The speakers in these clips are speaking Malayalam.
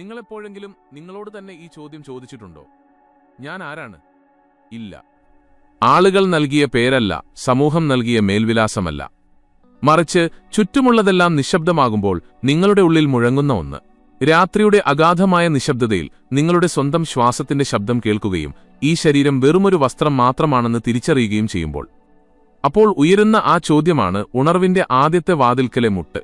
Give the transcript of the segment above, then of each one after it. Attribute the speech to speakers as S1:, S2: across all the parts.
S1: നിങ്ങളെപ്പോഴെങ്കിലും നിങ്ങളോട് തന്നെ ഈ ചോദ്യം ചോദിച്ചിട്ടുണ്ടോ? ഞാൻ ആരാണ്? ഇല്ല. ആളുകൾ നൽകിയ പേരല്ല, സമൂഹം നൽകിയ മേൽവിലാസമല്ല. മറിച്ച് ചുറ്റുമുള്ളതെല്ലാം നിശബ്ദമാകുമ്പോൾ നിങ്ങളുടെ ഉള്ളിൽ മുഴങ്ങുന്ന ഒന്ന്. രാത്രിയുടെ അഗാധമായ നിശബ്ദതയിൽ നിങ്ങളുടെ സ്വന്തം ശ്വാസത്തിന്റെ ശബ്ദം കേൾക്കുകയും ഈ ശരീരം വെറുമൊരു വസ്ത്രം മാത്രമാണെന്ന് തിരിച്ചറിയുകയും ചെയ്യുമ്പോൾ. അപ്പോൾ ഉയരുന്ന ആ ചോദ്യമാണ് ഉണർവിന്റെ ആദ്യത്തെ വാതിൽക്കലെ മുട്ട്.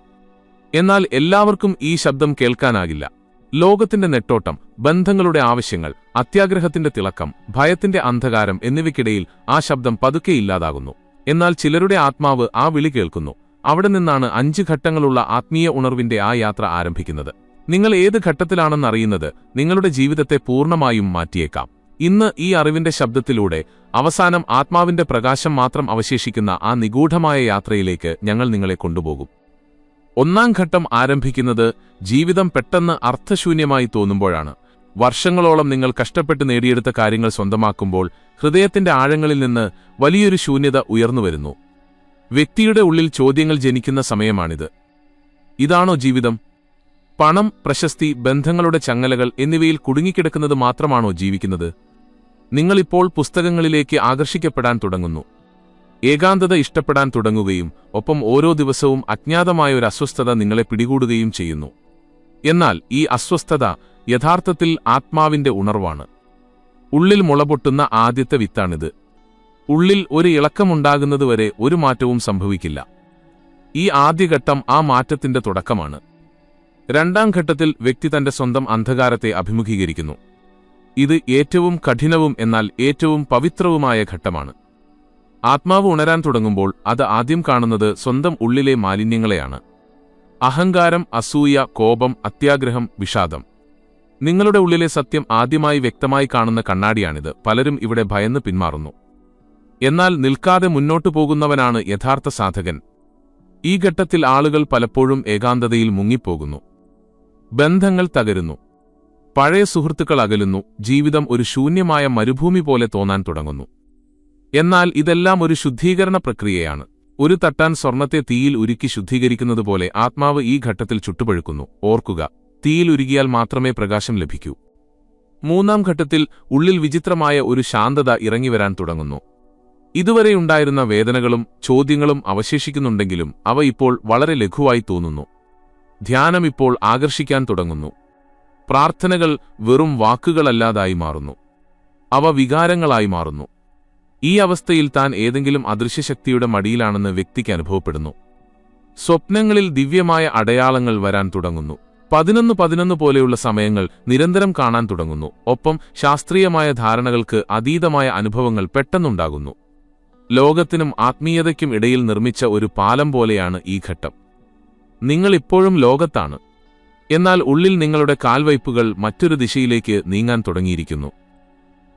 S1: എന്നാൽ എല്ലാവർക്കും ഈ ശബ്ദം കേൾക്കാനാകില്ല. ലോകത്തിന്റെ നെട്ടോട്ടം, ബന്ധങ്ങളുടെ ആവശ്യങ്ങൾ, അത്യാഗ്രഹത്തിന്റെ തിളക്കം, ഭയത്തിന്റെ അന്ധകാരം എന്നിവയ്ക്കിടയിൽ ആ ശബ്ദം പതുക്കെ ഇല്ലാതാകുന്നു. എന്നാൽ ചിലരുടെ ആത്മാവ് ആ വിളി കേൾക്കുന്നു. അവിടെ നിന്നാണ് 5 ഘട്ടങ്ങളുള്ള ആത്മീയ ഉണർവിന്റെ ആ യാത്ര ആരംഭിക്കുന്നത്. നിങ്ങൾ ഏത് ഘട്ടത്തിലാണെന്നറിയുന്നത് നിങ്ങളുടെ ജീവിതത്തെ പൂർണ്ണമായും മാറ്റിയേക്കാം. ഇന്ന് ഈ അറിവിന്റെ ശബ്ദത്തിലൂടെ അവസാനം ആത്മാവിന്റെ പ്രകാശം മാത്രം അവശേഷിക്കുന്ന ആ നിഗൂഢമായ യാത്രയിലേക്ക് ഞങ്ങൾ നിങ്ങളെ കൊണ്ടുപോകും. 1-ാം ഘട്ടം ആരംഭിക്കുന്നത് ജീവിതം പെട്ടെന്ന് അർത്ഥശൂന്യമായി തോന്നുമ്പോഴാണ്. വർഷങ്ങളോളം നിങ്ങൾ കഷ്ടപ്പെട്ട് നേടിയെടുത്ത കാര്യങ്ങൾ സ്വന്തമാക്കുമ്പോൾ ഹൃദയത്തിന്റെ ആഴങ്ങളിൽ നിന്ന് വലിയൊരു ശൂന്യത ഉയർന്നുവരുന്നു. വ്യക്തിയുടെ ഉള്ളിൽ ചോദ്യങ്ങൾ ജനിക്കുന്ന സമയമാണിത്. ഇതാണോ ജീവിതം? പണം, പ്രശസ്തി, ബന്ധങ്ങളുടെ ചങ്ങലകൾ എന്നിവയിൽ കുടുങ്ങിക്കിടക്കുന്നത് മാത്രമാണോ ജീവിക്കുന്നത്? നിങ്ങളിപ്പോൾ പുസ്തകങ്ങളിലേക്ക് ആകർഷിക്കപ്പെടാൻ തുടങ്ങുന്നു. ഏകാന്തത ഇഷ്ടപ്പെടാൻ തുടങ്ങുകയും ഒപ്പം ഓരോ ദിവസവും അജ്ഞാതമായ ഒരു അസ്വസ്ഥത നിങ്ങളെ പിടികൂടുകയും ചെയ്യുന്നു. എന്നാൽ ഈ അസ്വസ്ഥത യഥാർത്ഥത്തിൽ ആത്മാവിന്റെ ഉണർവാണ്. ഉള്ളിൽ മുളപൊട്ടുന്ന ആദ്യത്തെ വിത്താണിത്. ഉള്ളിൽ ഒരു ഇളക്കമുണ്ടാകുന്നതുവരെ ഒരു മാറ്റവും സംഭവിക്കില്ല. ഈ ആദ്യഘട്ടം ആ മാറ്റത്തിന്റെ തുടക്കമാണ്. 2-ാം ഘട്ടത്തിൽ വ്യക്തി തന്റെ സ്വന്തം അന്ധകാരത്തെ അഭിമുഖീകരിക്കുന്നു. ഇത് ഏറ്റവും കഠിനവും എന്നാൽ ഏറ്റവും പവിത്രവുമായ ഘട്ടമാണ്. ആത്മാവ് ഉണരാൻ തുടങ്ങുമ്പോൾ അത് ആദ്യം കാണുന്നത് സ്വന്തം ഉള്ളിലെ മാലിന്യങ്ങളെയാണ്. അഹങ്കാരം, അസൂയ, കോപം, അത്യാഗ്രഹം, വിഷാദം. നിങ്ങളുടെ ഉള്ളിലെ സത്യം ആദ്യമായി വ്യക്തമായി കാണുന്ന കണ്ണാടിയാണിത്. പലരും ഇവിടെ ഭയന്ന് പിന്മാറുന്നു. എന്നാൽ നിൽക്കാതെ മുന്നോട്ടു പോകുന്നവനാണ് യഥാർത്ഥ സാധകൻ. ഈ ഘട്ടത്തിൽ ആളുകൾ പലപ്പോഴും ഏകാന്തതയിൽ മുങ്ങിപ്പോകുന്നു. ബന്ധങ്ങൾ തകരുന്നു. പഴയ സുഹൃത്തുക്കൾ അകലുന്നു. ജീവിതം ഒരു ശൂന്യമായ മരുഭൂമി പോലെ തോന്നാൻ തുടങ്ങുന്നു. എന്നാൽ ഇതെല്ലാം ഒരു ശുദ്ധീകരണ പ്രക്രിയയാണ്. ഒരു തട്ടാൻ സ്വർണത്തെ തീയിൽ ഉരുക്കി ശുദ്ധീകരിക്കുന്നതുപോലെ ആത്മാവ് ഈ ഘട്ടത്തിൽ ചുട്ടുപഴുക്കുന്നു. ഓർക്കുക, തീയിൽ ഉരുകിയാൽ മാത്രമേ പ്രകാശം ലഭിക്കൂ. 3-ാം ഘട്ടത്തിൽ ഉള്ളിൽ വിചിത്രമായ ഒരു ശാന്തത ഇറങ്ങിവരാൻ തുടങ്ങുന്നു. ഇതുവരെയുണ്ടായിരുന്ന വേദനകളും ചോദ്യങ്ങളും അവശേഷിക്കുന്നുണ്ടെങ്കിലും അവ ഇപ്പോൾ വളരെ ലഘുവായി തോന്നുന്നു. ധ്യാനം ഇപ്പോൾ ആകർഷിക്കാൻ തുടങ്ങുന്നു. പ്രാർത്ഥനകൾ വെറും വാക്കുകളല്ലാതായി മാറുന്നു. അവ വികാരങ്ങളായി മാറുന്നു. ഈ അവസ്ഥയിൽ താൻ ഏതെങ്കിലും അദൃശ്യശക്തിയുടെ മടിയിലാണെന്ന് വ്യക്തിക്ക് അനുഭവപ്പെടുന്നു. സ്വപ്നങ്ങളിൽ ദിവ്യമായ അടയാളങ്ങൾ വരാൻ തുടങ്ങുന്നു. 11-11 പോലെയുള്ള സമയങ്ങൾ നിരന്തരം കാണാൻ തുടങ്ങുന്നു. ഒപ്പം ശാസ്ത്രീയമായ ധാരണകൾക്ക് അതീതമായ അനുഭവങ്ങൾ പെട്ടെന്നുണ്ടാകുന്നു. ലോകത്തിനും ആത്മീയതയ്ക്കും ഇടയിൽ നിർമ്മിച്ച ഒരു പാലം പോലെയാണ് ഈ ഘട്ടം. നിങ്ങൾ ഇപ്പോഴും ലോകത്താണ്. എന്നാൽ ഉള്ളിൽ നിങ്ങളുടെ കാൽവയ്പുകൾ മറ്റൊരു ദിശയിലേക്ക് നീങ്ങാൻ തുടങ്ങിയിരിക്കുന്നു.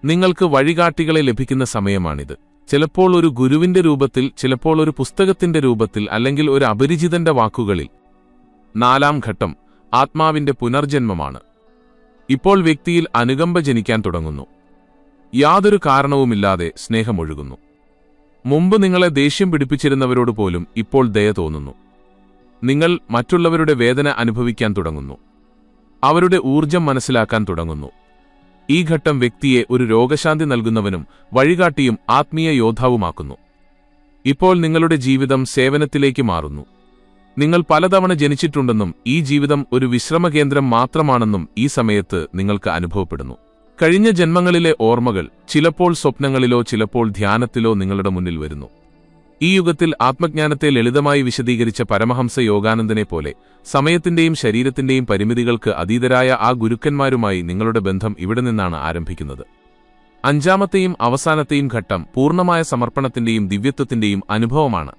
S1: നിങ്ങൾക്ക് വഴികാട്ടികളെ ലഭിക്കുന്ന സമയമാണിത്. ചിലപ്പോൾ ഒരു ഗുരുവിന്റെ രൂപത്തിൽ, ചിലപ്പോൾ ഒരു പുസ്തകത്തിന്റെ രൂപത്തിൽ, അല്ലെങ്കിൽ ഒരു അപരിചിതന്റെ വാക്കുകളിൽ. 4-ാം ഘട്ടം ആത്മാവിന്റെ പുനർജന്മമാണ്. ഇപ്പോൾ വ്യക്തിയിൽ അനുകമ്പ ജനിക്കാൻ തുടങ്ങുന്നു. യാതൊരു കാരണവുമില്ലാതെ സ്നേഹമൊഴുകുന്നു. മുമ്പ് നിങ്ങളെ ദേഷ്യം പിടിപ്പിച്ചിരുന്നവരോട് പോലും ഇപ്പോൾ ദയ തോന്നുന്നു. നിങ്ങൾ മറ്റുള്ളവരുടെ വേദന അനുഭവിക്കാൻ തുടങ്ങുന്നു. അവരുടെ ഊർജം മനസ്സിലാക്കാൻ തുടങ്ങുന്നു. ഈ ഘട്ടം വ്യക്തിയെ ഒരു രോഗശാന്തി നൽകുന്നവനും വഴികാട്ടിയും ആത്മീയ യോദ്ധാവുമാക്കുന്നു. ഇപ്പോൾ നിങ്ങളുടെ ജീവിതം സേവനത്തിലേക്ക് മാറുന്നു. നിങ്ങൾ പലതവണ ജനിച്ചിട്ടുണ്ടെന്നും ഈ ജീവിതം ഒരു വിശ്രമകേന്ദ്രം മാത്രമാണെന്നും ഈ സമയത്ത് നിങ്ങൾക്ക് അനുഭവപ്പെടുന്നു. കഴിഞ്ഞ ജന്മങ്ങളിലെ ഓർമ്മകൾ ചിലപ്പോൾ സ്വപ്നങ്ങളിലോ ചിലപ്പോൾ ധ്യാനത്തിലോ നിങ്ങളുടെ മുന്നിൽ വരുന്നു. ഈ യുഗത്തിൽ ആത്മജ്ഞാനത്തെ ലളിതമായി വിശദീകരിച്ച പരമഹംസ യോഗാനന്ദനെ പോലെ സമയത്തിന്റെയും ശരീരത്തിന്റെയും പരിമിതികൾക്ക് അതീതരായ ആ ഗുരുക്കന്മാരുമായി നിങ്ങളുടെ ബന്ധം ഇവിടെ നിന്നാണ് ആരംഭിക്കുന്നത്. 5-ാമത്തെയും അവസാനത്തെയും ഘട്ടം പൂർണ്ണമായ സമർപ്പണത്തിന്റെയും ദിവ്യത്വത്തിന്റെയും അനുഭവമാണ്.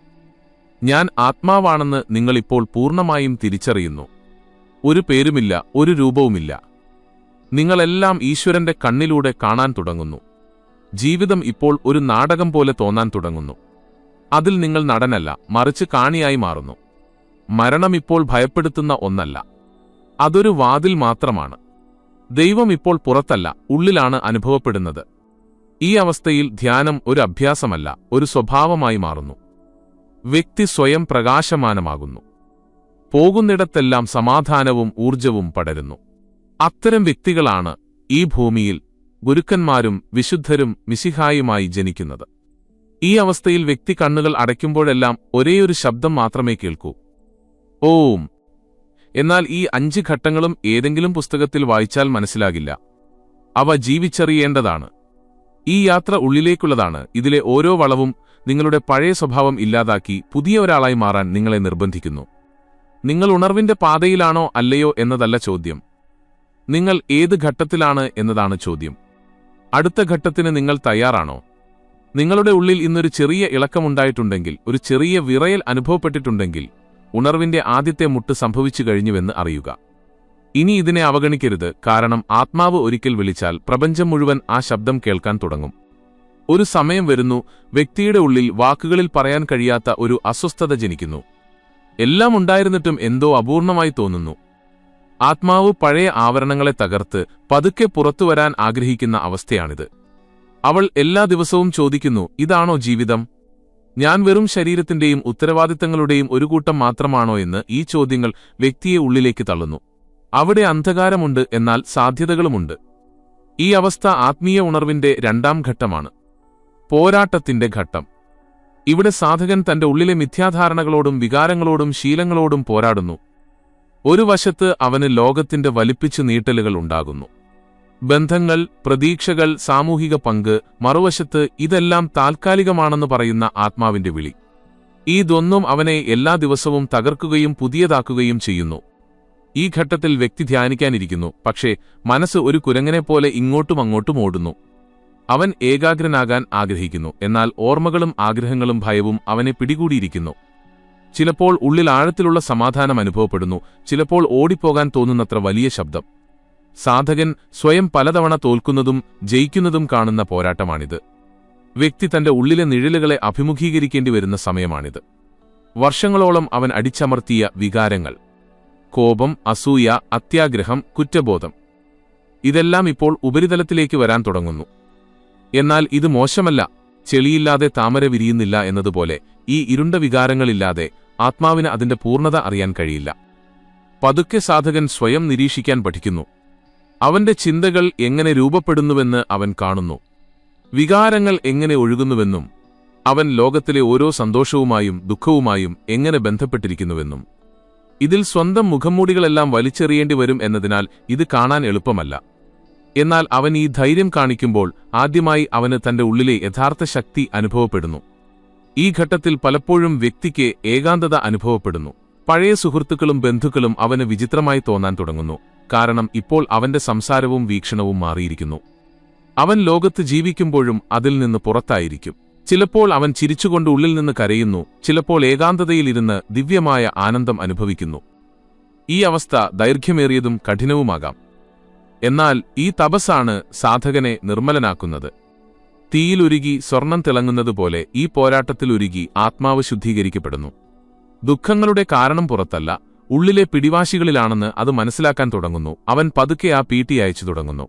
S1: ഞാൻ ആത്മാവാണെന്ന് നിങ്ങളിപ്പോൾ പൂർണ്ണമായും തിരിച്ചറിയുന്നു. ഒരു പേരുമില്ല, ഒരു രൂപവുമില്ല. നിങ്ങളെല്ലാം ഈശ്വരന്റെ കണ്ണിലൂടെ കാണാൻ തുടങ്ങുന്നു. ജീവിതം ഇപ്പോൾ ഒരു നാടകം പോലെ തോന്നാൻ തുടങ്ങുന്നു. അതിൽ നിങ്ങൾ നടനല്ല, മറിച്ച് കാണിയായി മാറുന്നു. മരണം ഇപ്പോൾ ഭയപ്പെടുത്തുന്ന ഒന്നല്ല, അതൊരു വാതിൽ മാത്രമാണ്. ദൈവം ഇപ്പോൾ പുറത്തല്ല, ഉള്ളിലാണ് അനുഭവപ്പെടുന്നത്. ഈ അവസ്ഥയിൽ ധ്യാനം ഒരു അഭ്യാസമല്ല, ഒരു സ്വഭാവമായി മാറുന്നു. വ്യക്തി സ്വയം പ്രകാശമാനമാകുന്നു. പോകുന്നിടത്തെല്ലാം സമാധാനവും ഊർജവും പടരുന്നു. അത്തരം വ്യക്തികളാണ് ഈ ഭൂമിയിൽ ഗുരുക്കന്മാരും വിശുദ്ധരും മിശിഹായുമായി ജനിക്കുന്നത്. ഈ അവസ്ഥയിൽ വ്യക്തി കണ്ണുകൾ അടയ്ക്കുമ്പോഴെല്ലാം ഒരേയൊരു ശബ്ദം മാത്രമേ കേൾക്കൂ, ഓം. എന്നാൽ ഈ 5 ഘട്ടങ്ങളും ഏതെങ്കിലും പുസ്തകത്തിൽ വായിച്ചാൽ മനസ്സിലാകില്ല. അവ ജീവിച്ചറിയേണ്ടതാണ്. ഈ യാത്ര ഉള്ളിലേക്കുള്ളതാണ്. ഇതിലെ ഓരോ വളവും നിങ്ങളുടെ പഴയ സ്വഭാവം ഇല്ലാതാക്കി പുതിയ ഒരാളായി മാറാൻ നിങ്ങളെ നിർബന്ധിക്കുന്നു. നിങ്ങൾ ഉണർവിന്റെ പാതയിലാണോ അല്ലയോ എന്നതല്ല ചോദ്യം. നിങ്ങൾ ഏത് ഘട്ടത്തിലാണ് എന്നതാണ് ചോദ്യം. അടുത്ത ഘട്ടത്തിന് നിങ്ങൾ തയ്യാറാണോ? നിങ്ങളുടെ ഉള്ളിൽ ഇന്നൊരു ചെറിയ ഇളക്കമുണ്ടായിട്ടുണ്ടെങ്കിൽ, ഒരു ചെറിയ വിറയൽ അനുഭവപ്പെട്ടിട്ടുണ്ടെങ്കിൽ, ഉണർവിന്റെ ആദ്യത്തെ മുട്ട് സംഭവിച്ചു കഴിഞ്ഞുവെന്ന് അറിയുക. ഇനി ഇതിനെ അവഗണിക്കരുത്, കാരണം ആത്മാവ് ഒരിക്കൽ വിളിച്ചാൽ പ്രപഞ്ചം മുഴുവൻ ആ ശബ്ദം കേൾക്കാൻ തുടങ്ങും. ഒരു സമയം വരുന്നു, വ്യക്തിയുടെ ഉള്ളിൽ വാക്കുകളിൽ പറയാൻ കഴിയാത്ത ഒരു അസ്വസ്ഥത ജനിക്കുന്നു. എല്ലാം ഉണ്ടായിരുന്നിട്ടും എന്തോ അപൂർണമായി തോന്നുന്നു. ആത്മാവ് പഴയ ആവരണങ്ങളെ തകർത്ത് പതുക്കെ പുറത്തുവരാൻ ആഗ്രഹിക്കുന്ന അവസ്ഥയാണിത്. അവൾ എല്ലാ ദിവസവും ചോദിക്കുന്നു, ഇതാണോ ജീവിതം? ഞാൻ വെറും ശരീരത്തിന്റെയും ഉത്തരവാദിത്തങ്ങളുടെയും ഒരു കൂട്ടം മാത്രമാണോ എന്ന്. ഈ ചോദ്യങ്ങൾ വ്യക്തിയെ ഉള്ളിലേക്ക് തള്ളുന്നു. അവിടെ അന്ധകാരമുണ്ട്, എന്നാൽ സാധ്യതകളുമുണ്ട്. ഈ അവസ്ഥ ആത്മീയ ഉണർവിന്റെ 2ാം ഘട്ടമാണ്, പോരാട്ടത്തിന്റെ ഘട്ടം. ഇവിടെ സാധകൻ തന്റെ ഉള്ളിലെ മിഥ്യാധാരണകളോടും വികാരങ്ങളോടും ശീലങ്ങളോടും പോരാടുന്നു. ഒരു വശത്ത് അവന് ലോകത്തിന്റെ വലിപ്പിച്ചു നീട്ടലുകൾ ഉണ്ടാകുന്നു, ബന്ധങ്ങൾ, പ്രതീക്ഷകൾ, സാമൂഹിക പങ്ക്. മറുവശത്ത് ഇതെല്ലാം താൽക്കാലികമാണെന്ന് പറയുന്ന ആത്മാവിന്റെ വിളി. ഇതൊന്നും അവനെ എല്ലാ ദിവസവും തകർക്കുകയും പുതിയതാക്കുകയും ചെയ്യുന്നു. ഈ ഘട്ടത്തിൽ വ്യക്തി ധ്യാനിക്കാനിരിക്കുന്നു, പക്ഷേ മനസ്സ് ഒരു കുരങ്ങനെപ്പോലെ ഇങ്ങോട്ടും അങ്ങോട്ടും ഓടുന്നു. അവൻ ഏകാഗ്രനാകാൻ ആഗ്രഹിക്കുന്നു, എന്നാൽ ഓർമ്മകളും ആഗ്രഹങ്ങളും ഭയവും അവനെ പിടികൂടിയിരിക്കുന്നു. ചിലപ്പോൾ ഉള്ളിൽ ആഴത്തിലുള്ള സമാധാനം അനുഭവപ്പെടുന്നു, ചിലപ്പോൾ ഓടിപ്പോകാൻ തോന്നുന്നത്ര വലിയ ശബ്ദം. സാധകൻ സ്വയം പലതവണ തോൽക്കുന്നതും ജയിക്കുന്നതും കാണുന്ന പോരാട്ടമാണിത്. വ്യക്തി തന്റെ ഉള്ളിലെ നിഴലുകളെ അഭിമുഖീകരിക്കേണ്ടി വരുന്ന സമയമാണിത്. വർഷങ്ങളോളം അവൻ അടിച്ചമർത്തിയ വികാരങ്ങൾ, കോപം, അസൂയ, അത്യാഗ്രഹം, കുറ്റബോധം, ഇതെല്ലാം ഇപ്പോൾ ഉപരിതലത്തിലേക്ക് വരാൻ തുടങ്ങുന്നു. എന്നാൽ ഇത് മോശമല്ല. ചെളിയില്ലാതെ താമര വിരിയുന്നില്ല എന്നതുപോലെ ഈ ഇരുണ്ട വികാരങ്ങളില്ലാതെ ആത്മാവിന് അതിന്റെ പൂർണ്ണത അറിയാൻ കഴിയില്ല. പതുക്കെ സാധകൻ സ്വയം നിരീക്ഷിക്കാൻ പഠിക്കുന്നു. അവന്റെ ചിന്തകൾ എങ്ങനെ രൂപപ്പെടുന്നുവെന്ന് അവൻ കാണുന്നു, വികാരങ്ങൾ എങ്ങനെ ഒഴുകുന്നുവെന്നും അവൻ ലോകത്തിലെ ഓരോ സന്തോഷവുമായും ദുഃഖവുമായും എങ്ങനെ ബന്ധപ്പെട്ടിരിക്കുന്നുവെന്നും. ഇതിൽ സ്വന്തം മുഖംമൂടികളെല്ലാം വലിച്ചെറിയേണ്ടി വരും എന്നതിനാൽ ഇത് കാണാൻ എളുപ്പമല്ല. എന്നാൽ അവൻ ഈ ധൈര്യം കാണിക്കുമ്പോൾ ആദ്യമായി അവന് തന്റെ ഉള്ളിലെ യഥാർത്ഥ ശക്തി അനുഭവപ്പെടുന്നു. ഈ ഘട്ടത്തിൽ പലപ്പോഴും വ്യക്തിക്ക് ഏകാന്തത അനുഭവപ്പെടുന്നു. പഴയ സുഹൃത്തുക്കളും ബന്ധുക്കളും അവന് വിചിത്രമായി തോന്നാൻ തുടങ്ങുന്നു, കാരണം ഇപ്പോൾ അവന്റെ സംസാരവും വീക്ഷണവും മാറിയിരിക്കുന്നു. അവൻ ലോകത്ത് ജീവിക്കുമ്പോഴും അതിൽ നിന്ന് പുറത്തായിരിക്കും. ചിലപ്പോൾ അവൻ ചിരിച്ചുകൊണ്ട് ഉള്ളിൽ നിന്ന് കരയുന്നു, ചിലപ്പോൾ ഏകാന്തതയിലിരുന്ന് ദിവ്യമായ ആനന്ദം അനുഭവിക്കുന്നു. ഈ അവസ്ഥ ദൈർഘ്യമേറിയതും കഠിനവുമാകാം. എന്നാൽ ഈ തപസ്സാണ് സാധകനെ നിർമ്മലനാക്കുന്നത്. തീയിലുരുകി സ്വർണം തിളങ്ങുന്നതുപോലെ ഈ പോരാട്ടത്തിലുരുകി ആത്മാവ് ശുദ്ധീകരിക്കപ്പെടുന്നു. ദുഃഖങ്ങളുടെ കാരണം പുറത്തല്ല, ഉള്ളിലെ പിടിവാശികളിലാണെന്ന് അത് മനസ്സിലാക്കാൻ തുടങ്ങുന്നു. അവൻ പതുക്കെ ആ പീട്ടി അയച്ചു തുടങ്ങുന്നു.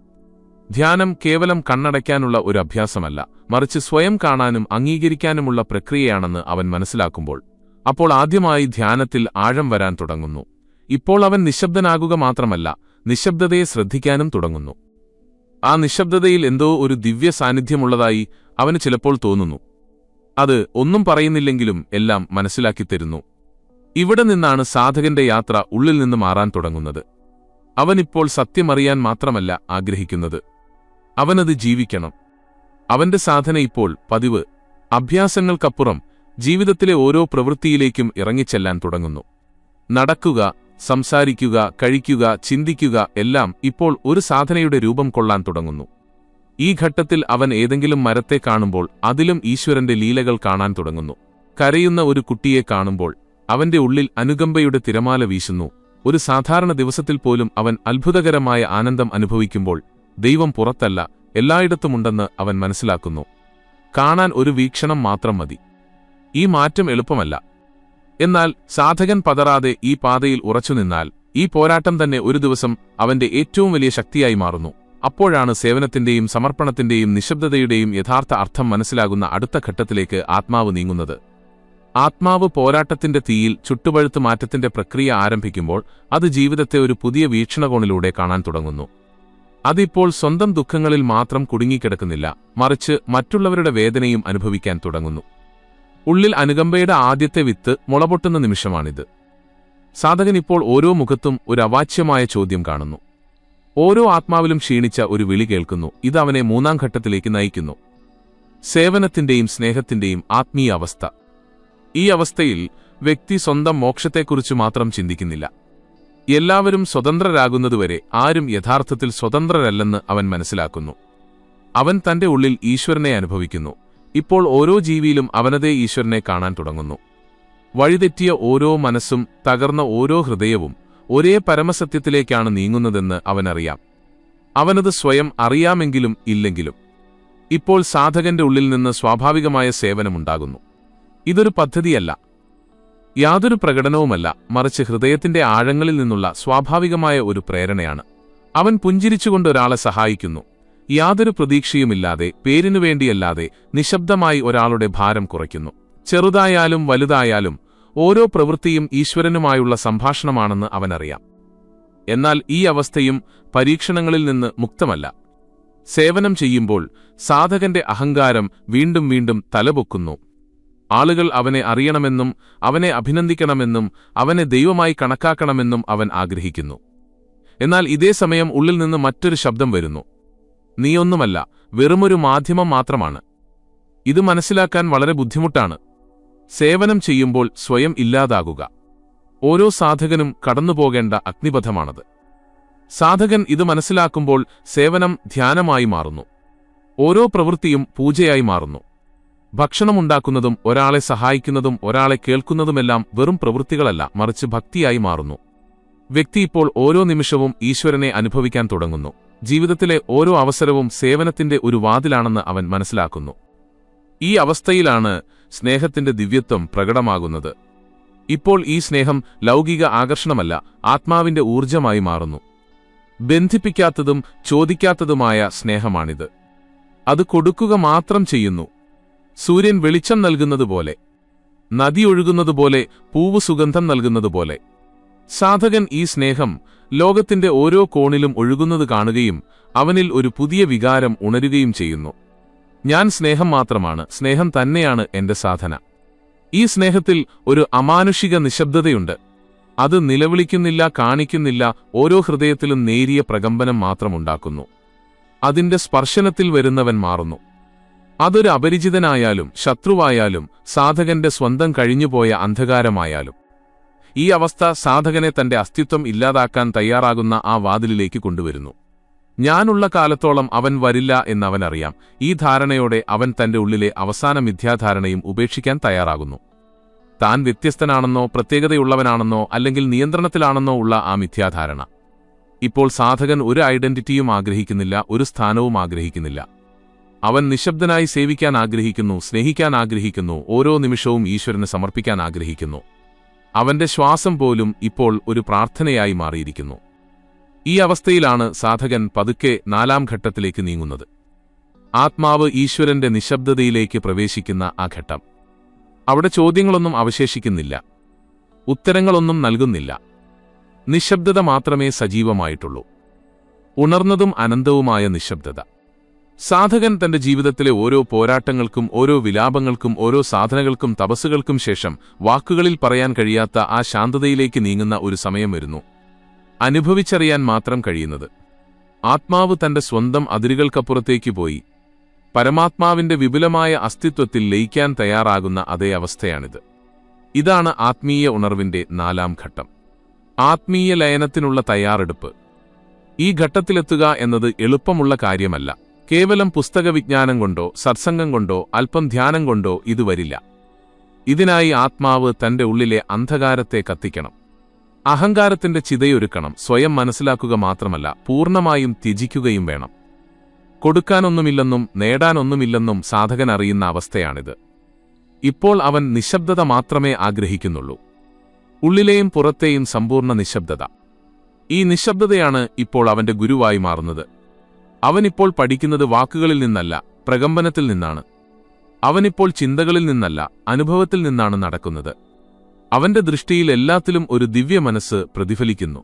S1: ധ്യാനം കേവലം കണ്ണടയ്ക്കാനുള്ള ഒരു അഭ്യാസമല്ല, മറിച്ച് സ്വയം കാണാനും അംഗീകരിക്കാനുമുള്ള പ്രക്രിയയാണെന്ന് അവൻ മനസ്സിലാക്കുമ്പോൾ, അപ്പോൾ ആദ്യമായി ധ്യാനത്തിൽ ആഴം വരാൻ തുടങ്ങുന്നു. ഇപ്പോൾ അവൻ നിശബ്ദനാകുക മാത്രമല്ല, നിശബ്ദതയെ ശ്രദ്ധിക്കാനും തുടങ്ങുന്നു. ആ നിശബ്ദതയിൽ എന്തോ ഒരു ദിവ്യ സാന്നിധ്യമുള്ളതായി അവന് ചിലപ്പോൾ തോന്നുന്നു. അത് ഒന്നും പറയുന്നില്ലെങ്കിലും എല്ലാം മനസ്സിലാക്കിത്തരുന്നു. ഇവിടെ നിന്നാണ് സാധകന്റെ യാത്ര ഉള്ളിൽ നിന്ന് മാറാൻ തുടങ്ങുന്നത്. അവനിപ്പോൾ സത്യമറിയാൻ മാത്രമല്ല ആഗ്രഹിക്കുന്നത്, അവനത് ജീവിക്കണം. അവന്റെ സാധന ഇപ്പോൾ പതിവ് അഭ്യാസങ്ങൾക്കപ്പുറം ജീവിതത്തിലെ ഓരോ പ്രവൃത്തിയിലേക്കും ഇറങ്ങിച്ചെല്ലാൻ തുടങ്ങുന്നു. നടക്കുക, സംസാരിക്കുക, കഴിക്കുക, ചിന്തിക്കുക എല്ലാം ഇപ്പോൾ ഒരു സാധനയുടെ രൂപം കൊള്ളാൻ തുടങ്ങുന്നു. ഈ ഘട്ടത്തിൽ അവൻ ഏതെങ്കിലും മരത്തെ കാണുമ്പോൾ അതിലും ഈശ്വരന്റെ ലീലകൾ കാണാൻ തുടങ്ങുന്നു. കരയുന്ന ഒരു കുട്ടിയെ കാണുമ്പോൾ അവന്റെ ഉള്ളിൽ അനുകമ്പയുടെ തിരമാല വീശുന്നു. ഒരു സാധാരണ ദിവസത്തിൽ പോലും അവൻ അത്ഭുതകരമായ ആനന്ദം അനുഭവിക്കുമ്പോൾ ദൈവം പുറത്തല്ല, എല്ലായിടത്തുമുണ്ടെന്ന് അവൻ മനസ്സിലാക്കുന്നു. കാണാൻ ഒരു വീക്ഷണം മാത്രം മതി. ഈ മാറ്റം എളുപ്പമല്ല. എന്നാൽ സാധകൻ പതറാതെ ഈ പാതയിൽ ഉറച്ചുനിന്നാൽ ഈ പോരാട്ടം തന്നെ ഒരു ദിവസം അവന്റെ ഏറ്റവും വലിയ ശക്തിയായി മാറുന്നു. അപ്പോഴാണ് സേവനത്തിന്റെയും സമർപ്പണത്തിന്റെയും നിശബ്ദതയുടെയും യഥാർത്ഥ അർത്ഥം മനസ്സിലാകുന്ന അടുത്ത ഘട്ടത്തിലേക്ക് ആത്മാവ് നീങ്ങുന്നത്. ആത്മാവ് പോരാട്ടത്തിന്റെ തീയിൽ ചുട്ടുപഴുത്ത് മാറ്റത്തിന്റെ പ്രക്രിയ ആരംഭിക്കുമ്പോൾ അത് ജീവിതത്തെ ഒരു പുതിയ വീക്ഷണകോണിലൂടെ കാണാൻ തുടങ്ങുന്നു. അതിപ്പോൾ സ്വന്തം ദുഃഖങ്ങളിൽ മാത്രം കുടുങ്ങിക്കിടക്കുന്നില്ല, മറിച്ച് മറ്റുള്ളവരുടെ വേദനയും അനുഭവിക്കാൻ തുടങ്ങുന്നു. ഉള്ളിൽ അനുകമ്പയുടെ ആദ്യത്തെ വിത്ത് മുളപൊട്ടുന്ന നിമിഷമാണിത്. സാധകൻ ഇപ്പോൾ ഓരോ മുഖത്തും ഒരു അവാച്യമായ ചോദ്യം കാണുന്നു. ഓരോ ആത്മാവിലും ക്ഷീണിച്ച ഒരു വിളി കേൾക്കുന്നു. ഇത് അവനെ മൂന്നാം ഘട്ടത്തിലേക്ക് നയിക്കുന്നു. സേവനത്തിന്റെയും സ്നേഹത്തിന്റെയും ആത്മീയ അവസ്ഥ. ഈ അവസ്ഥയിൽ വ്യക്തി സ്വന്തം മോക്ഷത്തെക്കുറിച്ച് മാത്രം ചിന്തിക്കുന്നില്ല. എല്ലാവരും സ്വതന്ത്രരാകുന്നതുവരെ ആരും യഥാർത്ഥത്തിൽ സ്വതന്ത്രരല്ലെന്ന് അവൻ മനസ്സിലാക്കുന്നു. അവൻ തന്റെ ഉള്ളിൽ ഈശ്വരനെ അനുഭവിക്കുന്നു. ഇപ്പോൾ ഓരോ ജീവിയിലും അവനതേ ഈശ്വരനെ കാണാൻ തുടങ്ങുന്നു. വഴിതെറ്റിയ ഓരോ മനസ്സും തകർന്ന ഓരോ ഹൃദയവും ഒരേ പരമസത്യത്തിലേക്കാണ് നീങ്ങുന്നതെന്ന് അവനറിയാം. അവനത് സ്വയം അറിയാമെങ്കിലും ഇല്ലെങ്കിലും. ഇപ്പോൾ സാധകന്റെ ഉള്ളിൽ നിന്ന് സ്വാഭാവികമായ സേവനമുണ്ടാകുന്നു. ഇതൊരു പദ്ധതിയല്ല, യാതൊരു പ്രകടനവുമല്ല, മറിച്ച് ഹൃദയത്തിന്റെ ആഴങ്ങളിൽ നിന്നുള്ള സ്വാഭാവികമായ ഒരു പ്രേരണയാണ്. അവൻ പുഞ്ചിരിച്ചുകൊണ്ട് ഒരാളെ സഹായിക്കുന്നു. യാതൊരു പ്രതീക്ഷയുമില്ലാതെ, പേരിനുവേണ്ടിയല്ലാതെ നിശബ്ദമായി ഒരാളുടെ ഭാരം കുറയ്ക്കുന്നു. ചെറുതായാലും വലുതായാലും ഓരോ പ്രവൃത്തിയും ഈശ്വരനുമായുള്ള സംഭാഷണമാണെന്ന് അവനറിയാം. എന്നാൽ ഈ അവസ്ഥയും പരീക്ഷണങ്ങളിൽ നിന്ന് മുക്തമല്ല. സേവനം ചെയ്യുമ്പോൾ സാധകന്റെ അഹങ്കാരം വീണ്ടും വീണ്ടും തലപൊക്കുന്നു. ആളുകൾ അവനെ അറിയണമെന്നും അവനെ അഭിനന്ദിക്കണമെന്നും അവനെ ദൈവമായി കണക്കാക്കണമെന്നും അവൻ ആഗ്രഹിക്കുന്നു. എന്നാൽ ഇതേ സമയം ഉള്ളിൽ നിന്ന് മറ്റൊരു ശബ്ദം വരുന്നു. നീയൊന്നുമല്ല, വെറുമൊരു മാധ്യമം മാത്രമാണ്. ഇത് മനസ്സിലാക്കാൻ വളരെ ബുദ്ധിമുട്ടാണ്. സേവനം ചെയ്യുമ്പോൾ സ്വയം ഇല്ലാതാകുക ഓരോ സാധകനും കടന്നുപോകേണ്ട അഗ്നിപഥമാണത്. സാധകൻ ഇത് മനസ്സിലാക്കുമ്പോൾ സേവനം ധ്യാനമായി മാറുന്നു. ഓരോ പ്രവൃത്തിയും പൂജയായി മാറുന്നു. ഭക്ഷണമുണ്ടാക്കുന്നതും ഒരാളെ സഹായിക്കുന്നതും ഒരാളെ കേൾക്കുന്നതുമെല്ലാം വെറും പ്രവൃത്തികളല്ല, മറിച്ച് ഭക്തിയായി മാറുന്നു. വ്യക്തി ഇപ്പോൾ ഓരോ നിമിഷവും ഈശ്വരനെ അനുഭവിക്കാൻ തുടങ്ങുന്നു. ജീവിതത്തിലെ ഓരോ അവസരവും സേവനത്തിന്റെ ഒരു വാതിലാണെന്ന് അവൻ മനസ്സിലാക്കുന്നു. ഈ അവസ്ഥയിലാണ് സ്നേഹത്തിന്റെ ദിവ്യത്വം പ്രകടമാകുന്നത്. ഇപ്പോൾ ഈ സ്നേഹം ലൗകിക ആകർഷണമല്ല, ആത്മാവിന്റെ ഊർജ്ജമായി മാറുന്നു. ബന്ധിപ്പിക്കാത്തതും ചോദിക്കാത്തതുമായ സ്നേഹമാണിത്. അത് കൊടുക്കുക മാത്രം ചെയ്യുന്നു. സൂര്യൻ വെളിച്ചം നൽകുന്നതുപോലെ, നദി ഒഴുകുന്നതുപോലെ, പൂവ് സുഗന്ധം നൽകുന്നതുപോലെ. സാധകൻ ഈ സ്നേഹം ലോകത്തിന്റെ ഓരോ കോണിലും ഒഴുകുന്നത് കാണുകയും അവനിൽ ഒരു പുതിയ വികാരം ഉണരുകയും ചെയ്യുന്നു. ഞാൻ സ്നേഹം മാത്രമാണ്, സ്നേഹം തന്നെയാണ് എന്റെ സാധന. ഈ സ്നേഹത്തിൽ ഒരു അമാനുഷിക നിശബ്ദതയുണ്ട്. അത് നിലവിളിക്കുന്നില്ല, കാണിക്കുന്നില്ല, ഓരോ ഹൃദയത്തിലും നേരിയ പ്രകമ്പനം മാത്രമുണ്ടാക്കുന്നു. അതിന്റെ സ്പർശനത്തിൽ വരുന്നവൻ മാറുന്നു. അതൊരു അപരിചിതനായാലും ശത്രുവായാലും സാധകന്റെ സ്വന്തം കഴിഞ്ഞുപോയ അന്ധകാരമായാലും. ഈ അവസ്ഥ സാധകനെ തന്റെ അസ്തിത്വം ഇല്ലാതാക്കാൻ തയ്യാറാകുന്ന ആ വാതിലിലേക്ക് കൊണ്ടുവരുന്നു. ഞാനുള്ള കാലത്തോളം അവൻ വരില്ല എന്നവനറിയാം. ഈ ധാരണയോടെ അവൻ തന്റെ ഉള്ളിലെ അവസാന മിഥ്യാധാരണയും ഉപേക്ഷിക്കാൻ തയ്യാറാകുന്നു. താൻ വ്യത്യസ്തനാണെന്നോ പ്രത്യേകതയുള്ളവനാണെന്നോ അല്ലെങ്കിൽ നിയന്ത്രണത്തിലാണെന്നോ ഉള്ള ആ മിഥ്യാധാരണ. ഇപ്പോൾ സാധകൻ ഒരു ഐഡന്റിറ്റിയും ആഗ്രഹിക്കുന്നില്ല, ഒരു സ്ഥാനവും ആഗ്രഹിക്കുന്നില്ല. അവൻ നിശബ്ദനായി സേവിക്കാൻ ആഗ്രഹിക്കുന്നു, സ്നേഹിക്കാൻ ആഗ്രഹിക്കുന്നു, ഓരോ നിമിഷവും ഈശ്വരന് സമർപ്പിക്കാൻ ആഗ്രഹിക്കുന്നു. അവന്റെ ശ്വാസം പോലും ഇപ്പോൾ ഒരു പ്രാർത്ഥനയായി മാറിയിരിക്കുന്നു. ഈ അവസ്ഥയിലാണ് സാധകൻ പതുക്കെ നാലാം ഘട്ടത്തിലേക്ക് നീങ്ങുന്നത്. ആത്മാവ് ഈശ്വരന്റെ നിശബ്ദതയിലേക്ക് പ്രവേശിക്കുന്ന ആ ഘട്ടം. അവിടെ ചോദ്യങ്ങളൊന്നും അവശേഷിക്കുന്നില്ല, ഉത്തരങ്ങളൊന്നും നൽകുന്നില്ല. നിശബ്ദത മാത്രമേ സജീവമായിട്ടുള്ളൂ. ഉണർന്നതും അനന്തവുമായ നിശബ്ദത. സാധകൻ തന്റെ ജീവിതത്തിലെ ഓരോ പോരാട്ടങ്ങൾക്കും ഓരോ വിലാപങ്ങൾക്കും ഓരോ സാധനകൾക്കും തപസ്സുകൾക്കും ശേഷം വാക്കുകളിൽ പറയാൻ കഴിയാത്ത ആ ശാന്തതയിലേക്ക് നീങ്ങുന്ന ഒരു സമയം വരുന്നു. അനുഭവിച്ചറിയാൻ മാത്രം കഴിയുന്നത്. ആത്മാവ് തന്റെ സ്വന്തം അതിരുകൾക്കപ്പുറത്തേക്ക് പോയി പരമാത്മാവിന്റെ വിപുലമായ അസ്തിത്വത്തിൽ ലയിക്കാൻ തയ്യാറാകുന്ന അതേ അവസ്ഥയാണിത്. ഇതാണ് ആത്മീയ ഉണർവിന്റെ നാലാം ഘട്ടം. ആത്മീയ ലയനത്തിനുള്ള തയ്യാറെടുപ്പ്. ഈ ഘട്ടത്തിലെത്തുക എന്നത് എളുപ്പമുള്ള കാര്യമല്ല. കേവലം പുസ്തകവിജ്ഞാനം കൊണ്ടോ സത്സംഗം കൊണ്ടോ അല്പം ധ്യാനം കൊണ്ടോ ഇത് വരില്ല. ഇതിനായി ആത്മാവ് തന്റെ ഉള്ളിലെ അന്ധകാരത്തെ കത്തിക്കണം. അഹങ്കാരത്തിന്റെ ചിതയൊരുക്കണം. സ്വയം മനസ്സിലാക്കുക മാത്രമല്ല, പൂർണ്ണമായും ത്യജിക്കുകയും വേണം. കൊടുക്കാനൊന്നുമില്ലെന്നും നേടാനൊന്നുമില്ലെന്നും സാധകൻ അറിയുന്ന അവസ്ഥയാണിത്. ഇപ്പോൾ അവൻ നിശബ്ദത മാത്രമേ ആഗ്രഹിക്കുന്നുള്ളൂ. ഉള്ളിലെയും പുറത്തെയും സമ്പൂർണ്ണ നിശബ്ദത. ഈ നിശബ്ദതയാണ് ഇപ്പോൾ അവന്റെ ഗുരുവായി മാറുന്നത്. അവനിപ്പോൾ പഠിക്കുന്നത് വാക്കുകളിൽ നിന്നല്ല, പ്രകമ്പനത്തിൽ നിന്നാണ്. അവനിപ്പോൾ ചിന്തകളിൽ നിന്നല്ല, അനുഭവത്തിൽ നിന്നാണ് നടക്കുന്നത്. അവന്റെ ദൃഷ്ടിയിൽ എല്ലാത്തിലും ഒരു ദിവ്യ മനസ്സ് പ്രതിഫലിക്കുന്നു.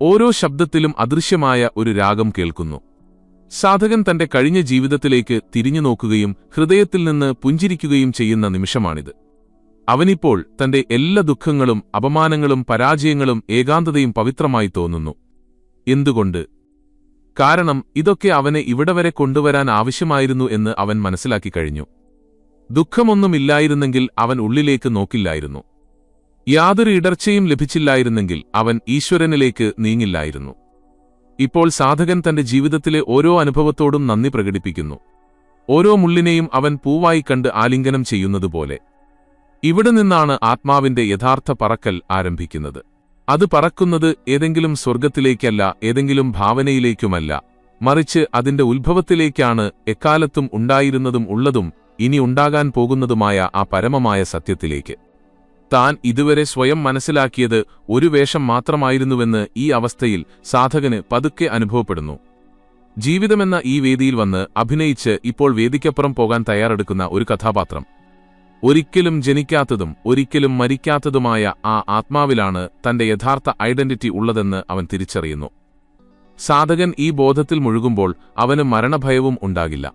S1: ഓരോ ശബ്ദത്തിലും അദൃശ്യമായ ഒരു രാഗം കേൾക്കുന്നു. സാധകൻ തന്റെ കഴിഞ്ഞ ജീവിതത്തിലേക്ക് തിരിഞ്ഞു നോക്കുകയും ഹൃദയത്തിൽ നിന്ന് പുഞ്ചിരിക്കുകയും ചെയ്യുന്ന നിമിഷമാണിത്. അവനിപ്പോൾ തന്റെ എല്ലാ ദുഃഖങ്ങളും അപമാനങ്ങളും പരാജയങ്ങളും ഏകാന്തതയും പവിത്രമായി തോന്നുന്നു. എന്തുകൊണ്ട്? കാരണം ഇതൊക്കെ അവനെ ഇവിടെ വരെ കൊണ്ടുവരാൻ ആവശ്യമായിരുന്നു എന്ന് അവൻ മനസ്സിലാക്കി കഴിഞ്ഞു. ദുഃഖമൊന്നുമില്ലായിരുന്നെങ്കിൽ അവൻ ഉള്ളിലേക്ക് നോക്കില്ലായിരുന്നു. യാതൊരു ഇടർച്ചയും ലഭിച്ചില്ലായിരുന്നെങ്കിൽ അവൻ ഈശ്വരനിലേക്ക് നീങ്ങില്ലായിരുന്നു. ഇപ്പോൾ സാധകൻ തന്റെ ജീവിതത്തിലെ ഓരോ അനുഭവത്തോടും നന്ദി പ്രകടിപ്പിക്കുന്നു. ഓരോ മുള്ളിനെയും അവൻ പൂവായി കണ്ട് ആലിംഗനം ചെയ്യുന്നതുപോലെ. ഇവിടെ നിന്നാണ് ആത്മാവിന്റെ യഥാർത്ഥ പറക്കൽ ആരംഭിക്കുന്നത്. അത് പറക്കുന്നത് ഏതെങ്കിലും സ്വർഗത്തിലേക്കല്ല, ഏതെങ്കിലും ഭാവനയിലേക്കുമല്ല, മറിച്ച് അതിന്റെ ഉത്ഭവത്തിലേക്കാണ്, എക്കാലത്തും ഉണ്ടായിരുന്നതും ഉള്ളതും ഇനി ഉണ്ടാകാൻ പോകുന്നതുമായ ആ പരമമായ സത്യത്തിലേക്ക്. താൻ ഇതുവരെ സ്വയം മനസ്സിലാക്കിയത് ഒരു വേഷം മാത്രമായിരുന്നുവെന്ന് ഈ അവസ്ഥയിൽ സാധകന് പതുക്കെ അനുഭവപ്പെടുന്നു. ജീവിതമെന്ന ഈ വേദിയിൽ വന്ന് അഭിനയിച്ച് ഇപ്പോൾ വേദിക്കപ്പുറം പോകാൻ തയ്യാറെടുക്കുന്ന ഒരു കഥാപാത്രം. ഒരിക്കലും ജനിക്കാത്തതും ഒരിക്കലും മരിക്കാത്തതുമായ ആ ആത്മാവിലാണ് തന്റെ യഥാർത്ഥ ഐഡന്റിറ്റി ഉള്ളതെന്ന് അവൻ തിരിച്ചറിയുന്നു. സാധകൻ ഈ ബോധത്തിൽ മുഴുകുമ്പോൾ അവന് മരണഭയവും ഉണ്ടാകില്ല.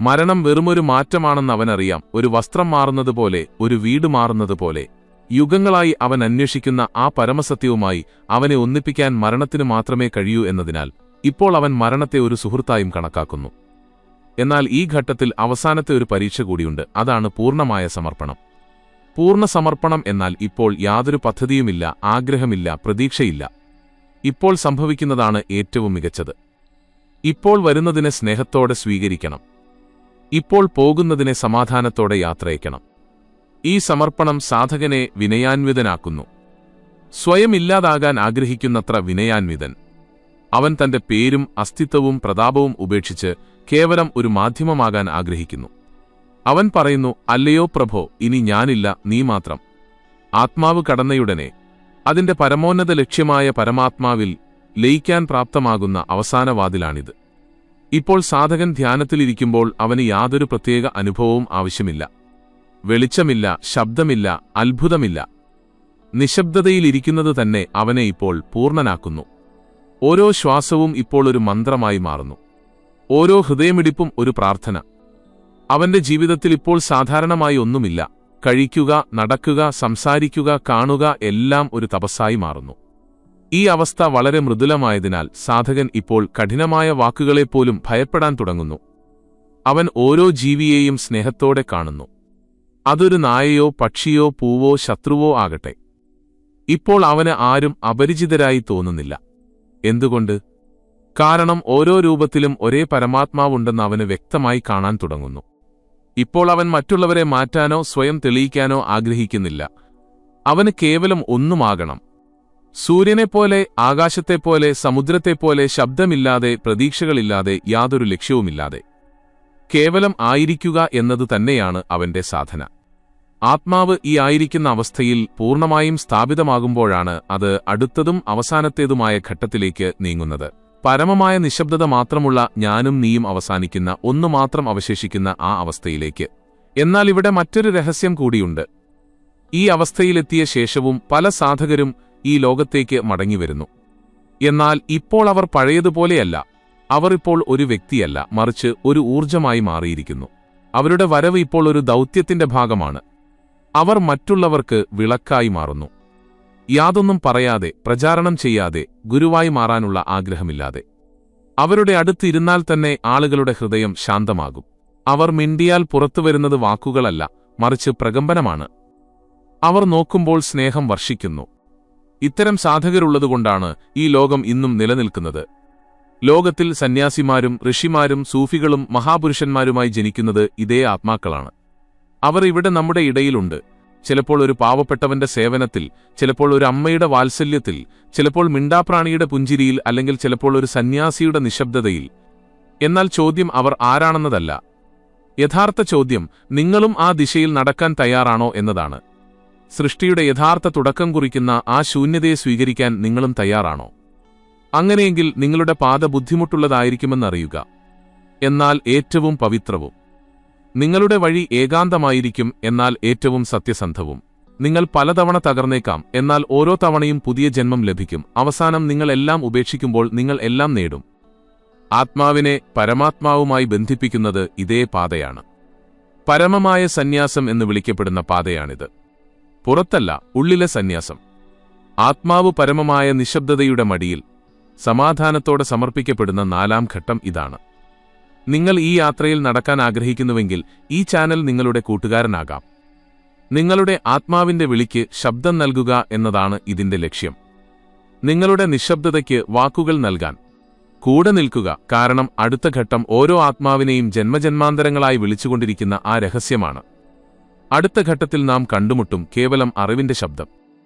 S1: മരണം വെറുമൊരു മാറ്റമാണെന്ന് അവനറിയാം. ഒരു വസ്ത്രം മാറുന്നതുപോലെ, ഒരു വീട് മാറുന്നതുപോലെ. യുഗങ്ങളായി അവൻ അന്വേഷിക്കുന്ന ആ പരമസത്യവുമായി അവനെ ഒന്നിപ്പിക്കാൻ മരണത്തിനു മാത്രമേ കഴിയൂ എന്നതിനാൽ ഇപ്പോൾ അവൻ മരണത്തെ ഒരു സുഹൃത്തായും കണക്കാക്കുന്നു. എന്നാൽ ഈ ഘട്ടത്തിൽ അവസാനത്തെ ഒരു പരീക്ഷ കൂടിയുണ്ട്. അതാണ് പൂർണ്ണമായ സമർപ്പണം. പൂർണ്ണ സമർപ്പണം എന്നാൽ ഇപ്പോൾ യാതൊരു പദ്ധതിയുമില്ല, ആഗ്രഹമില്ല, പ്രതീക്ഷയില്ല. ഇപ്പോൾ സംഭവിക്കുന്നതാണ് ഏറ്റവും മികച്ചത്. ഇപ്പോൾ വരുന്നതിനെ സ്നേഹത്തോടെ സ്വീകരിക്കണം. ഇപ്പോൾ പോകുന്നതിനെ സമാധാനത്തോടെ യാത്രയക്കണം. ഈ സമർപ്പണം സാധകനെ വിനയാന്വിതനാക്കുന്നു. സ്വയം ഇല്ലാതാകാൻ ആഗ്രഹിക്കുന്നത്ര വിനയാന്വിതൻ. അവൻ തന്റെ പേരും അസ്തിത്വവും പ്രതാപവും ഉപേക്ഷിച്ച് കേവലം ഒരു മാധ്യമമാകാൻ ആഗ്രഹിക്കുന്നു. അവൻ പറയുന്നു, അല്ലയോ പ്രഭോ, ഇനി ഞാനില്ല, നീ മാത്രം. ആത്മാവ് കടന്നയുടനെ അതിന്റെ പരമോന്നത ലക്ഷ്യമായ പരമാത്മാവിൽ ലയിക്കാൻ പ്രാപ്തമാകുന്ന അവസാന വാതിലാണിത്. ഇപ്പോൾ സാധകൻ ധ്യാനത്തിലിരിക്കുമ്പോൾ അവന് യാതൊരു പ്രത്യേക അനുഭവവും ആവശ്യമില്ല. വെളിച്ചമില്ല, ശബ്ദമില്ല, അത്ഭുതമില്ല. നിശബ്ദതയിലിരിക്കുന്നത് തന്നെ അവനെ ഇപ്പോൾ പൂർണ്ണനാക്കുന്നു. ഓരോ ശ്വാസവും ഇപ്പോൾ ഒരു മന്ത്രമായി മാറുന്നു. ഓരോ ഹൃദയമിടിപ്പും ഒരു പ്രാർത്ഥന. അവന്റെ ജീവിതത്തിൽ ഇപ്പോൾ സാധാരണമായി ഒന്നുമില്ല. കഴിക്കുക, നടക്കുക, സംസാരിക്കുക, കാണുക എല്ലാം ഒരു തപസ്സായി മാറുന്നു. ഈ അവസ്ഥ വളരെ മൃദുലമായതിനാൽ സാധകൻ ഇപ്പോൾ കഠിനമായ വാക്കുകളെപ്പോലും ഭയപ്പെടാൻ തുടങ്ങുന്നു. അവൻ ഓരോ ജീവിയെയും സ്നേഹത്തോടെ കാണുന്നു. അതൊരു നായയോ പക്ഷിയോ പൂവോ ശത്രുവോ ആകട്ടെ. ഇപ്പോൾ അവന് ആരും അപരിചിതരായി തോന്നുന്നില്ല. എന്തുകൊണ്ട്? കാരണം ഓരോ രൂപത്തിലും ഒരേ പരമാത്മാവുണ്ടെന്ന് അവന് വ്യക്തമായി കാണാൻ തുടങ്ങുന്നു. ഇപ്പോൾ അവൻ മറ്റുള്ളവരെ മാറ്റാനോ സ്വയം തെളിയിക്കാനോ ആഗ്രഹിക്കുന്നില്ല. അവന് കേവലം ഒന്നുമാകണം. സൂര്യനെപ്പോലെ, ആകാശത്തെപ്പോലെ, സമുദ്രത്തെപ്പോലെ, ശബ്ദമില്ലാതെ, പ്രതീക്ഷകളില്ലാതെ, യാതൊരു ലക്ഷ്യവുമില്ലാതെ കേവലം ആയിരിക്കുക എന്നതു തന്നെയാണ് അവന്റെ സാധന. ആത്മാവ് ഈ ആയിരിക്കുന്ന അവസ്ഥയിൽ പൂർണ്ണമായും സ്ഥാപിതമാകുമ്പോഴാണ് അത് അടുത്തതും അവസാനത്തേതുമായ ഘട്ടത്തിലേക്ക് നീങ്ങുന്നത്. പരമമായ നിശബ്ദത മാത്രമുള്ള ഞാനും നീയും അവസാനിക്കുന്ന, ഒന്നു മാത്രം അവശേഷിക്കുന്ന ആ അവസ്ഥയിലേക്ക്. എന്നാൽ ഇവിടെ മറ്റൊരു രഹസ്യം കൂടിയുണ്ട്. ഈ അവസ്ഥയിലെത്തിയ ശേഷവും പല സാധകരും ഈ ലോകത്തേക്ക് മടങ്ങിവരുന്നു. എന്നാൽ ഇപ്പോൾ അവർ പഴയതുപോലെയല്ല. അവർ ഇപ്പോൾ ഒരു വ്യക്തിയല്ല, മറിച്ച് ഒരു ഊർജ്ജമായി മാറിയിരിക്കുന്നു. അവരുടെ വരവ് ഇപ്പോൾ ഒരു ദൗത്യത്തിന്റെ ഭാഗമാണ്. അവർ മറ്റുള്ളവർക്ക് വിളക്കായി മാറുന്നു. യാതൊന്നും പറയാതെ, പ്രചാരണം ചെയ്യാതെ, ഗുരുവായി മാറാനുള്ള ആഗ്രഹമില്ലാതെ. അവരുടെ അടുത്ത് ഇരുന്നാൽ തന്നെ ആളുകളുടെ ഹൃദയം ശാന്തമാകും. അവർ മിണ്ടിയാൽ പുറത്തുവരുന്നത് വാക്കുകളല്ല, മറിച്ച് പ്രകമ്പനമാണ്. അവർ നോക്കുമ്പോൾ സ്നേഹം വർഷിക്കുന്നു. ഇത്തരം സാധകരുള്ളതുകൊണ്ടാണ് ഈ ലോകം ഇന്നും നിലനിൽക്കുന്നത്. ലോകത്തിൽ സന്യാസിമാരും ഋഷിമാരും സൂഫികളും മഹാപുരുഷന്മാരുമായി ജനിക്കുന്നത് ഇതേ ആത്മാക്കളാണ്. അവർ ഇവിടെ നമ്മുടെ ഇടയിലുണ്ട്. ചിലപ്പോൾ ഒരു പാവപ്പെട്ടവന്റെ സേവനത്തിൽ, ചിലപ്പോൾ ഒരു അമ്മയുടെ വാത്സല്യത്തിൽ, ചിലപ്പോൾ മിണ്ടാപ്രാണിയുടെ പുഞ്ചിരിയിൽ, അല്ലെങ്കിൽ ചിലപ്പോൾ ഒരു സന്യാസിയുടെ നിശബ്ദതയിൽ. എന്നാൽ ചോദ്യം അവർ ആരാണെന്നതല്ല. യഥാർത്ഥ ചോദ്യം നിങ്ങളും ആ ദിശയിൽ നടക്കാൻ തയ്യാറാണോ എന്നതാണ്. സൃഷ്ടിയുടെ യഥാർത്ഥ തുടക്കം കുറിക്കുന്ന ആ ശൂന്യതയെ സ്വീകരിക്കാൻ നിങ്ങളും തയ്യാറാണോ? അങ്ങനെയെങ്കിൽ നിങ്ങളുടെ പാത ബുദ്ധിമുട്ടുള്ളതായിരിക്കുമെന്നറിയുക, എന്നാൽ ഏറ്റവും പവിത്രവും. നിങ്ങളുടെ വഴി ഏകാന്തമായിരിക്കും, എന്നാൽ ഏറ്റവും സത്യസന്ധവും. നിങ്ങൾ പലതവണ തകർന്നേക്കാം, എന്നാൽ ഓരോ തവണയും പുതിയ ജന്മം ലഭിക്കും. അവസാനം നിങ്ങൾ എല്ലാം ഉപേക്ഷിക്കുമ്പോൾ നിങ്ങൾ എല്ലാം നേടും. ആത്മാവിനെ പരമാത്മാവുമായി ബന്ധിപ്പിക്കുന്നത് ഇതേ പാതയാണ്. പരമമായ സന്യാസം എന്ന് വിളിക്കപ്പെടുന്ന പാതയാണിത്. പുറത്തല്ല, ഉള്ളിലെ സന്യാസം. ആത്മാവ് പരമമായ നിശബ്ദതയുടെ മടിയിൽ സമാധാനത്തോടെ സമർപ്പിക്കപ്പെടുന്ന 4ാം ഘട്ടം ഇതാണ്. നിങ്ങൾ ഈ യാത്രയിൽ നടക്കാൻ ആഗ്രഹിക്കുന്നുവെങ്കിൽ ഈ ചാനൽ നിങ്ങളുടെ കൂട്ടുകാരനാകാം. നിങ്ങളുടെ ആത്മാവിന്റെ വിളിക്ക് ശബ്ദം നൽകുക എന്നതാണ് ഇതിന്റെ ലക്ഷ്യം. നിങ്ങളുടെ നിശബ്ദതയ്ക്ക് വാക്കുകൾ നൽകാൻ കൂടെ നിൽക്കുക. കാരണം അടുത്ത ഘട്ടം ഓരോ ആത്മാവിനെയും ജന്മജന്മാന്തരങ്ങളായി വിളിച്ചുകൊണ്ടിരിക്കുന്ന ആ രഹസ്യമാണ്. അടുത്ത ഘട്ടത്തിൽ നാം കണ്ടുമുട്ടും കേവലം അറിവിന്റെ ശബ്ദം.